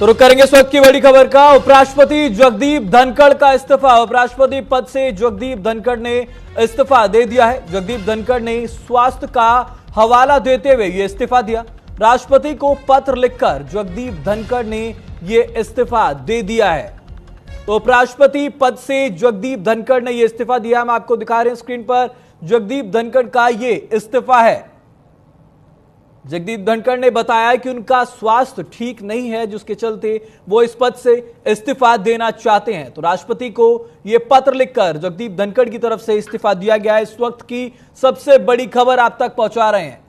तो रुक करेंगे इस वक्त की बड़ी खबर का। उपराष्ट्रपति जगदीप धनखड़ का इस्तीफा। उपराष्ट्रपति पद से जगदीप धनखड़ ने इस्तीफा दे दिया है। जगदीप धनखड़ ने स्वास्थ्य का हवाला देते हुए ये इस्तीफा दिया। राष्ट्रपति को पत्र लिखकर जगदीप धनखड़ ने ये इस्तीफा दे दिया है। तो उपराष्ट्रपति पद से जगदीप धनखड़ ने यह इस्तीफा दिया। हम आपको दिखा रहे हैं स्क्रीन पर जगदीप धनखड़ का ये इस्तीफा है। जगदीप धनखड़ ने बताया कि उनका स्वास्थ्य ठीक नहीं है, जिसके चलते वो इस पद से इस्तीफा देना चाहते हैं। तो राष्ट्रपति को यह पत्र लिखकर जगदीप धनखड़ की तरफ से इस्तीफा दिया गया है। इस वक्त की सबसे बड़ी खबर आप तक पहुंचा रहे हैं।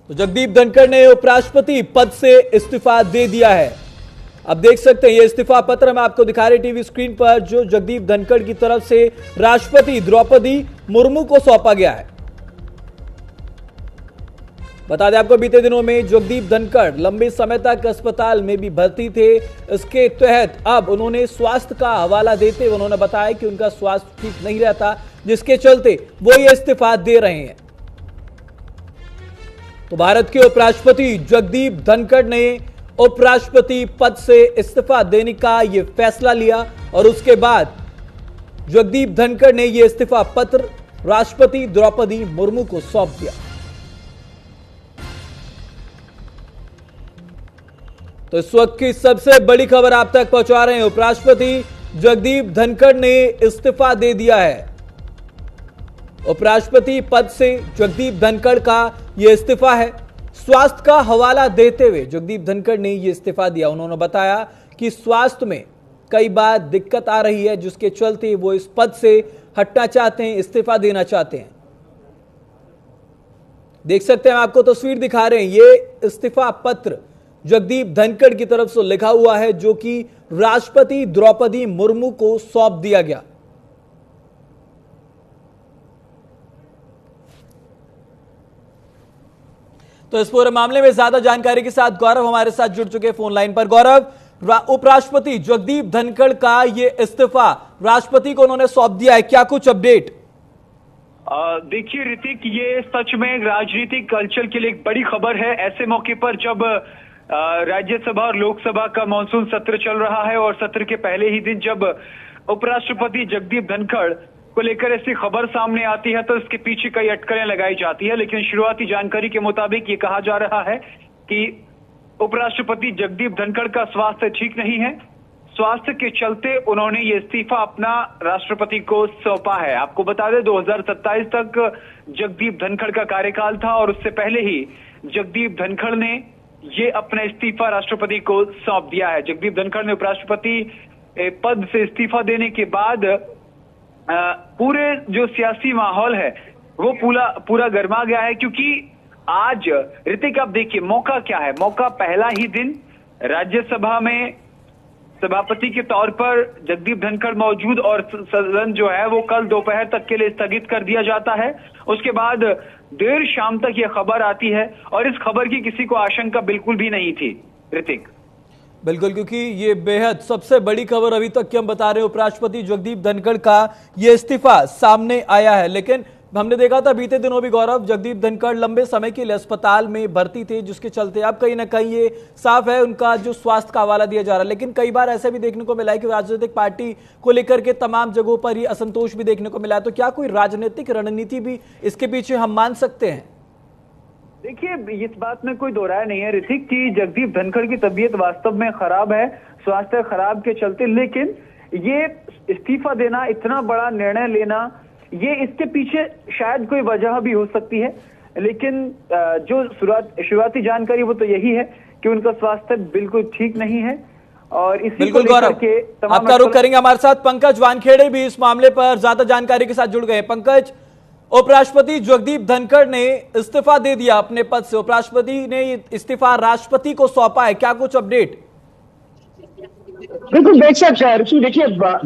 तो जगदीप धनखड़ ने उपराष्ट्रपति पद से इस्तीफा दे दिया है। अब देख सकते हैं ये इस्तीफा पत्र मैं आपको दिखा रहे टीवी स्क्रीन पर, जो जगदीप धनखड़ की तरफ से राष्ट्रपति द्रौपदी मुर्मू को सौंपा गया है। बता दें आपको, बीते दिनों में जगदीप धनखड़ लंबे समय तक अस्पताल में भी भर्ती थे। इसके तहत अब उन्होंने स्वास्थ्य का हवाला देते हुए उन्होंने बताया कि उनका स्वास्थ्य ठीक नहीं रहता, जिसके चलते वो ये इस्तीफा दे रहे हैं। तो भारत के उपराष्ट्रपति जगदीप धनखड़ ने उपराष्ट्रपति पद से इस्तीफा देने का यह फैसला लिया और उसके बाद जगदीप धनखड़ ने यह इस्तीफा पत्र राष्ट्रपति द्रौपदी मुर्मू को सौंप दिया। तो इस वक्त की सबसे बड़ी खबर आप तक पहुंचा रहे हैं। उपराष्ट्रपति जगदीप धनखड़ ने इस्तीफा दे दिया है। उपराष्ट्रपति पद से जगदीप धनखड़ का यह इस्तीफा है। स्वास्थ्य का हवाला देते हुए जगदीप धनखड़ ने यह इस्तीफा दिया। उन्होंने बताया कि स्वास्थ्य में कई बार दिक्कत आ रही है, जिसके चलते वो इस पद से हटना चाहते हैं, इस्तीफा देना चाहते हैं। देख सकते हैं, आपको तस्वीर दिखा रहे हैं। ये इस्तीफा पत्र जगदीप धनखड़ की तरफ से लिखा हुआ है, जो कि राष्ट्रपति द्रौपदी मुर्मू को सौंप दिया गया। तो इस पूरे मामले में ज्यादा जानकारी के साथ गौरव हमारे साथ जुड़ चुके फोन लाइन पर। गौरव, उपराष्ट्रपति जगदीप धनखड़ का ये इस्तीफा राष्ट्रपति को उन्होंने सौंप दिया है, क्या कुछ अपडेट? देखिए ऋतिक, ये सच में राजनीतिक कल्चर के लिए एक बड़ी खबर है। ऐसे मौके पर जब राज्यसभा और लोकसभा का मानसून सत्र चल रहा है और सत्र के पहले ही दिन जब उपराष्ट्रपति जगदीप धनखड़ को लेकर ऐसी खबर सामने आती है, तो इसके पीछे कई अटकलें लगाई जाती है। लेकिन शुरुआती जानकारी के मुताबिक ये कहा जा रहा है कि उपराष्ट्रपति जगदीप धनखड़ का स्वास्थ्य ठीक नहीं है। स्वास्थ्य के चलते उन्होंने ये इस्तीफा अपना राष्ट्रपति को सौंपा है। आपको बता दें, 2027 तक जगदीप धनखड़ का कार्यकाल था और उससे पहले ही जगदीप धनखड़ ने ये अपना इस्तीफा राष्ट्रपति को सौंप दिया है। जगदीप धनखड़ ने उपराष्ट्रपति पद से इस्तीफा देने के बाद पूरे जो सियासी माहौल है वो पूरा गर्मा गया है, क्योंकि आज ऋतिक आप देखिए मौका क्या है। मौका पहला ही दिन राज्यसभा में सभापति के तौर पर जगदीप धनखड़ मौजूद और सदन जो है वो कल दोपहर तक के लिए स्थगित कर दिया जाता है। उसके बाद देर शाम तक ये खबर आती है और इस खबर की किसी को आशंका बिल्कुल भी नहीं थी ऋतिक। बिल्कुल, क्योंकि ये बेहद सबसे बड़ी खबर अभी तक की हम बता रहे हैं। उपराष्ट्रपति जगदीप धनखड़ का ये इस्तीफा सामने आया है, लेकिन हमने देखा था बीते दिनों भी गौरव, जगदीप धनखड़ लंबे समय के लिए अस्पताल में भर्ती थे, जिसके चलते अब कहीं ना कहीं ये साफ है उनका जो स्वास्थ्य का हवाला दिया जा रहा है। लेकिन कई बार ऐसा भी देखने को मिला है कि राजनीतिक पार्टी को लेकर के तमाम जगहों पर ये असंतोष भी देखने को मिला है। तो क्या कोई राजनीतिक रणनीति भी इसके पीछे हम मान सकते हैं? देखिए, इस बात में कोई दो राय नहीं है ऋतिक कि जगदीप धनखड़ की तबीयत वास्तव में खराब है, स्वास्थ्य खराब के चलते। लेकिन ये इस्तीफा देना, इतना बड़ा निर्णय लेना, ये इसके पीछे शायद कोई वजह भी हो सकती है। लेकिन जो शुरुआती जानकारी वो तो यही है कि उनका स्वास्थ्य बिल्कुल ठीक नहीं है और इसी को लेकर के आपका रुख करेंगे। हमारे साथ पंकज वानखेड़े भी इस मामले पर ज्यादा जानकारी के साथ जुड़ गए। पंकज, उपराष्ट्रपति जगदीप धनखड़ ने इस्तीफा दे दिया अपने पद से। उपराष्ट्रपति ने इस्तीफा राष्ट्रपति को सौंपा है, क्या कुछ अपडेट? बिल्कुल बेशक ऋषि, देखिए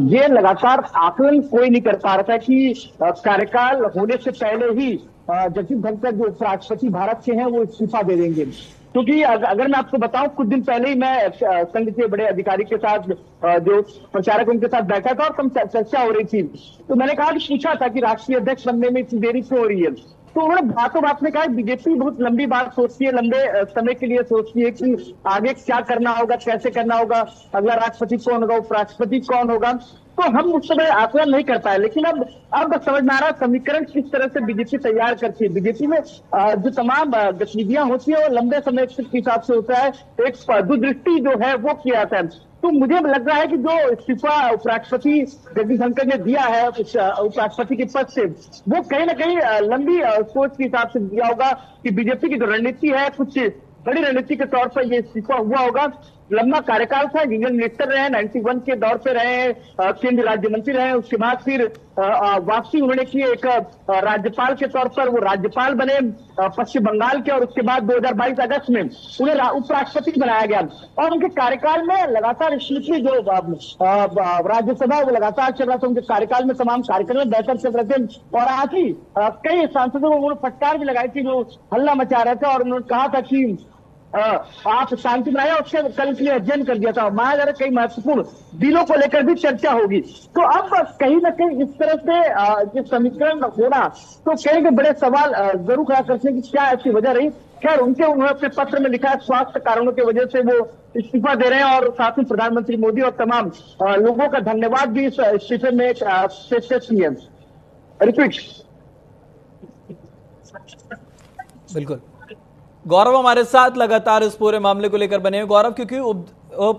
ये लगातार आकलन कोई नहीं कर पा रहा था कि कार्यकाल होने से पहले ही जगदीप धनखड़ जो उपराष्ट्रपति भारत के हैं वो इस्तीफा दे देंगे। क्योंकि अगर मैं आपको बताऊं, कुछ दिन पहले ही मैं संघ के बड़े अधिकारी के साथ, जो प्रचारक उनके साथ बैठा था और कम चर्चा हो रही थी। तो मैंने कहा कि पूछा था कि राष्ट्रीय अध्यक्ष बनने में इतनी देरी क्यों हो रही है। तो उन्होंने बातों बात में कहा बीजेपी बहुत लंबी बात सोचती है, लंबे समय के लिए सोचती है कि आगे क्या करना होगा, कैसे करना होगा, अगला राष्ट्रपति कौन होगा, उपराष्ट्रपति कौन होगा। तो हम उस समय आकलन नहीं कर पाए, लेकिन अब समझ में आ रहा समीकरण किस तरह से बीजेपी तैयार करती है। बीजेपी में जो तमाम गतिविधियां होती है वो लंबे समय के हिसाब से होता है, एक दूरदृष्टि जो है वो किया जाता है। तो मुझे लग रहा है कि जो इस्तीफा उपराष्ट्रपति जगदीप धनखड़ ने दिया है उपराष्ट्रपति के पद से, वो कहीं ना कहीं लंबी सोच के हिसाब से दिया होगा कि बीजेपी की जो रणनीति है कुछ बड़ी रणनीति के तौर पर ये इस्तीफा हुआ होगा। लंबा कार्यकाल था, यूनियन मिनिस्टर रहे, 91 के दौर पे रहे, केंद्रीय राज्य मंत्री रहे, उसके बाद फिर वापसी उन्होंने की एक राज्यपाल के तौर पर, वो राज्यपाल बने पश्चिम बंगाल के, और उसके बाद 2022 अगस्त में उन्हें उपराष्ट्रपति बनाया गया। और उनके कार्यकाल में लगातार स्मृति जो राज्यसभा वो लगातार चल रहा था, उनके कार्यकाल में तमाम कार्यक्रम बेहतर चल रहे थे। और आज ही कई सांसदों को उन्होंने फटकार भी लगाई थी जो हल्ला मचा रहे थे, और उन्होंने कहा था कि आप शांति बनाए, और उसके कल के लिए अध्ययन कर दिया था। माना जा रहा कई महत्वपूर्ण बिलों को लेकर भी चर्चा होगी। तो अब कहीं ना कहीं इस तरह से ये समीकरण होना तो कहीं के बड़े सवाल जरूर खड़ा करते हैं कि क्या ऐसी वजह रही। खैर उन्होंने अपने पत्र में लिखा है स्वास्थ्य कारणों की वजह से वो इस्तीफा दे रहे हैं, और साथ ही प्रधानमंत्री मोदी और तमाम लोगों का धन्यवाद भी इस इस्तीफे में पेश किए। रिपीट। बिल्कुल, गौरव हमारे साथ लगातार इस पूरे मामले को लेकर बने हैं। गौरव, क्योंकि